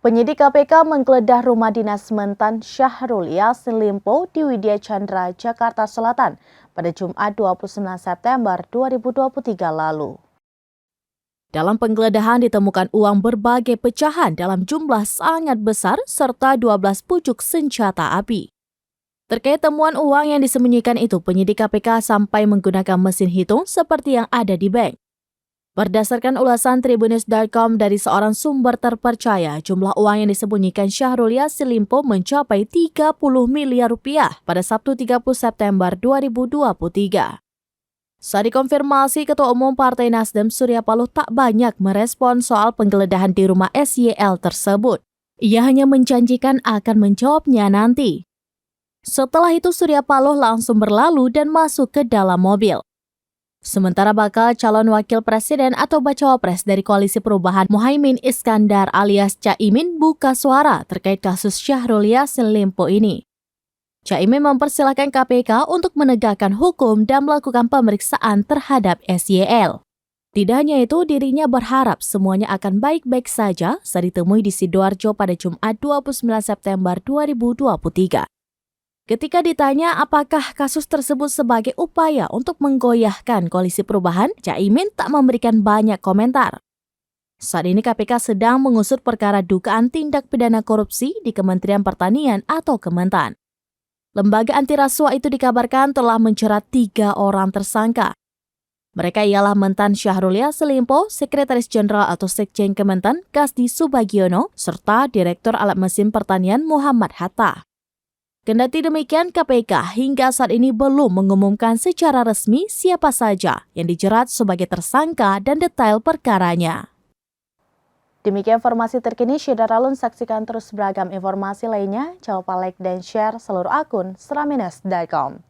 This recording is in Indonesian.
Penyidik KPK menggeledah rumah dinas mantan Syahrul Yassin Limpo di Widya Chandra, Jakarta Selatan pada Jumat 29 September 2023 lalu. Dalam penggeledahan ditemukan uang berbagai pecahan dalam jumlah sangat besar serta 12 pucuk senjata api. Terkait temuan uang yang disembunyikan itu, penyidik KPK sampai menggunakan mesin hitung seperti yang ada di bank. Berdasarkan ulasan Tribunnews.com dari seorang sumber terpercaya, jumlah uang yang disembunyikan Syahrul Yassin Limpo mencapai 30 miliar rupiah pada Sabtu 30 September 2023. Saat dikonfirmasi, Ketua Umum Partai Nasdem Surya Paloh tak banyak merespon soal penggeledahan di rumah SYL tersebut. Ia hanya menjanjikan akan menjawabnya nanti. Setelah itu Surya Paloh langsung berlalu dan masuk ke dalam mobil. Sementara bakal calon wakil presiden atau bacawa pres dari Koalisi Perubahan Muhaimin Iskandar alias Caimin buka suara terkait kasus Syahrul Yassin Limpo ini. Caimin mempersilahkan KPK untuk menegakkan hukum dan melakukan pemeriksaan terhadap SYL. Tidak hanya itu, dirinya berharap semuanya akan baik-baik saja saat ditemui di Sidoarjo pada Jumat 29 September 2023. Ketika ditanya apakah kasus tersebut sebagai upaya untuk menggoyahkan Koalisi Perubahan, Caimin tak memberikan banyak komentar. Saat ini KPK sedang mengusut perkara dugaan tindak pidana korupsi di Kementerian Pertanian atau Kementan. Lembaga anti rasuah itu dikabarkan telah menjerat 3 orang tersangka. Mereka ialah mantan Syahrul Yassin Limpo, Sekretaris Jenderal atau Sekjen Kementan Kasdi Subagiono, serta Direktur Alat Mesin Pertanian Muhammad Hatta. Kendati demikian, KPK hingga saat ini belum mengumumkan secara resmi siapa saja yang dijerat sebagai tersangka dan detail perkaranya. Demikian informasi terkini, Syederalun saksikan terus beragam informasi lainnya. Jangan lupa like dan share seluruh akun seraminas.com.